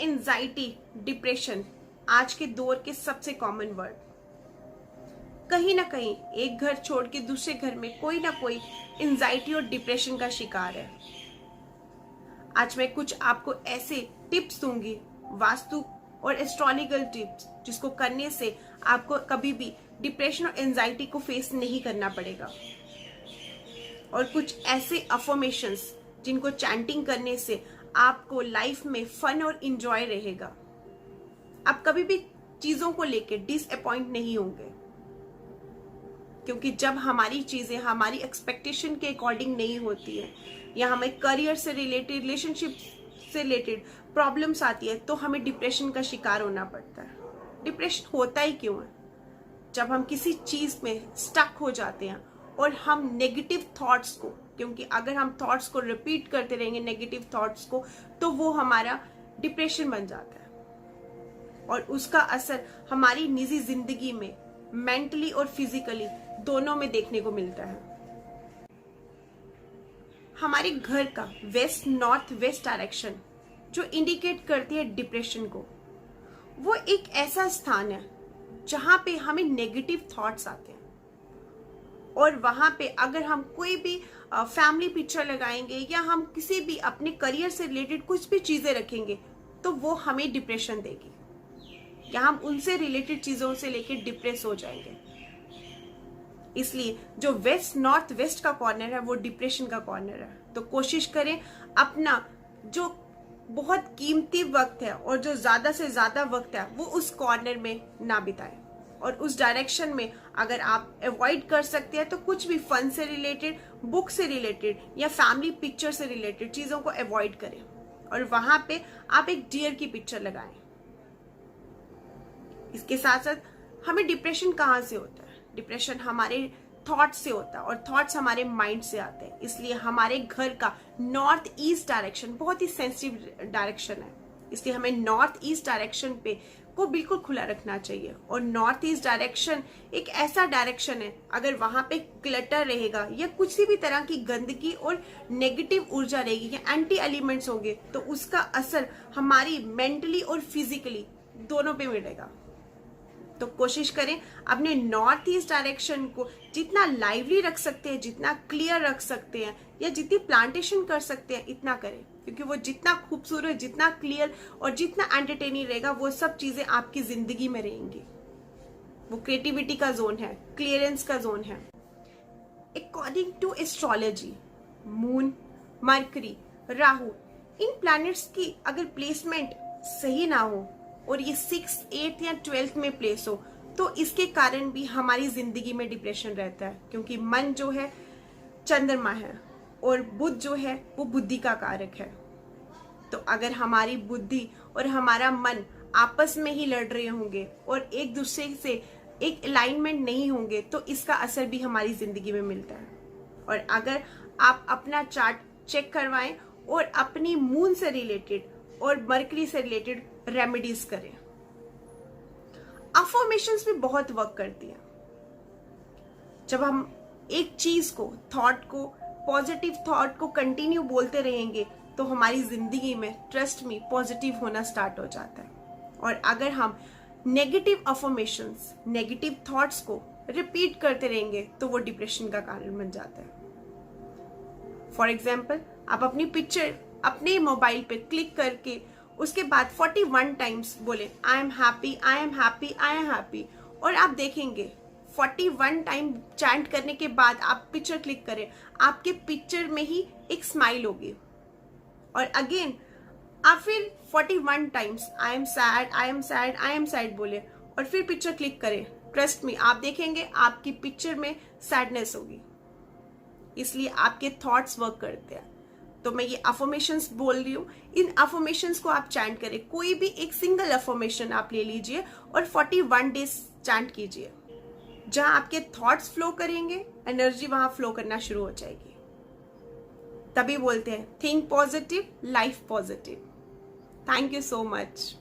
Anxiety, depression आज के दौर के सबसे कॉमन वर्ड। कहीं ना कहीं एक घर छोड़ के दूसरे घर में कोई ना कोई एंजाइटी और डिप्रेशन का शिकार है। आज मैं कुछ आपको ऐसे टिप्स दूंगी, वास्तु और एस्ट्रोलॉजिकल टिप्स, जिसको करने से आपको कभी भी डिप्रेशन और एंजाइटी को फेस नहीं करना पड़ेगा। और कुछ ऐसे अफर्मेशंस जिनको चैंटिंग करने से आपको लाइफ में फन और इंजॉय रहेगा। आप कभी भी चीजों को लेकर डिसअपॉइंट नहीं होंगे, क्योंकि जब हमारी चीजें हमारी एक्सपेक्टेशन के अकॉर्डिंग नहीं होती है या हमें करियर से रिलेटेड, रिलेशनशिप से रिलेटेड प्रॉब्लम्स आती है, तो हमें डिप्रेशन का शिकार होना पड़ता है। डिप्रेशन होता ही क्यों है? जब हम किसी चीज में स्टक हो जाते हैं और हम नेगेटिव थॉट्स को, क्योंकि अगर हम थॉट्स को रिपीट करते रहेंगे नेगेटिव थॉट्स को, तो वो हमारा डिप्रेशन बन जाता है और उसका असर हमारी निजी जिंदगी में मेंटली और फिजिकली दोनों में देखने को मिलता है। हमारे घर का वेस्ट नॉर्थ वेस्ट डायरेक्शन जो इंडिकेट करती है डिप्रेशन को, वो एक ऐसा स्थान है जहां पे हमें नेगेटिव थॉट्स आते हैं। और वहां पे अगर हम कोई भी फैमिली पिक्चर लगाएंगे या हम किसी भी अपने करियर से रिलेटेड कुछ भी चीजें रखेंगे, तो वो हमें डिप्रेशन देगी या हम उनसे रिलेटेड चीजों से लेकर डिप्रेस हो जाएंगे। इसलिए जो वेस्ट नॉर्थ वेस्ट का कॉर्नर है वो डिप्रेशन का कॉर्नर है। तो कोशिश करें अपना जो बहुत कीमती वक्त है और जो ज्यादा से ज्यादा वक्त है वो उस कॉर्नर में ना बिताएं। और उस डायरेक्शन में अगर आप अवॉइड कर सकते हैं तो कुछ भी फन से रिलेटेड, बुक से रिलेटेड या फैमिली पिक्चर से रिलेटेड चीजों को अवॉइड करें और वहां पे आप एक डियर की पिक्चर लगाएं। इसके साथ साथ हमें डिप्रेशन कहाँ से होता है? डिप्रेशन हमारे थॉट्स से होता है और थॉट्स हमारे माइंड से आते हैं। इसलिए हमारे घर का नॉर्थ ईस्ट डायरेक्शन बहुत ही सेंसिटिव डायरेक्शन है। इसलिए हमें नॉर्थ ईस्ट डायरेक्शन पे को बिल्कुल खुला रखना चाहिए। और नॉर्थ ईस्ट डायरेक्शन एक ऐसा डायरेक्शन है, अगर वहां पे क्लटर रहेगा या किसी भी तरह की गंदगी और नेगेटिव ऊर्जा रहेगी या एंटी एलिमेंट्स होंगे, तो उसका असर हमारी मेंटली और फिजिकली दोनों पे मिलेगा। तो कोशिश करें अपने नॉर्थ ईस्ट डायरेक्शन को जितना लाइवली रख सकते हैं, जितना क्लियर रख सकते हैं या जितनी प्लांटेशन कर सकते हैं, इतना करें। क्योंकि वो जितना खूबसूरत, जितना क्लियर और जितना एंटरटेनिंग रहेगा, वो सब चीजें आपकी जिंदगी में रहेंगी। वो क्रिएटिविटी का जोन है, क्लियरेंस का जोन है। According to astrology, moon, mercury, Rahu, इन प्लैनेट्स की अगर प्लेसमेंट सही ना हो और ये 6th, 8th या 12th में प्लेस हो, तो इसके कारण भी हमारी जिंदगी में डिप्रेशन रहता है। क्योंकि मन जो है चंद्रमा है और बुध जो है वो बुद्धि का कारक है। तो अगर हमारी बुद्धि और हमारा मन आपस में ही लड़ रहे होंगे और एक दूसरे से एक अलाइनमेंट नहीं होंगे, तो इसका असर भी हमारी जिंदगी में मिलता है। और अगर आप अपना चार्ट चेक करवाएं और अपनी मून से रिलेटेड और मरकरी से रिलेटेड रेमेडीज करें। अफर्मेशंस भी बहुत वर्क करती हैं। जब हम एक चीज को, थॉट को, पॉजिटिव थॉट को कंटिन्यू बोलते रहेंगे, तो हमारी जिंदगी में, ट्रस्ट मी, पॉजिटिव होना स्टार्ट हो जाता है। और अगर हम नेगेटिव अफर्मेशंस, नेगेटिव थॉट्स को रिपीट करते रहेंगे, तो वो डिप्रेशन का कारण बन जाता है। फॉर एग्जाम्पल, आप अपनी पिक्चर अपने मोबाइल पे क्लिक करके उसके बाद 41 टाइम्स बोले I am happy, I am happy, I am happy, और आप देखेंगे 41 टाइम चैंट करने के बाद आप पिक्चर क्लिक करें, आपके पिक्चर में ही एक स्माइल होगी। और अगेन आप फिर 41 times I am sad, I am sad, I am sad बोले और फिर पिक्चर क्लिक करें, ट्रस्ट मी, आप देखेंगे आपकी पिक्चर में सैडनेस होगी। इसलिए आपके थॉट्स वर्क करते हैं। तो मैं ये अफर्मेशंस बोल रही हूँ, इन अफर्मेशंस को आप चैंट करें। कोई भी एक सिंगल अफर्मेशन आप ले लीजिए और 41 डेज चैंट कीजिए। जहां आपके थॉट्स फ्लो करेंगे, एनर्जी वहां फ्लो करना शुरू हो जाएगी। तभी बोलते हैं think positive, life positive. Thank you so much.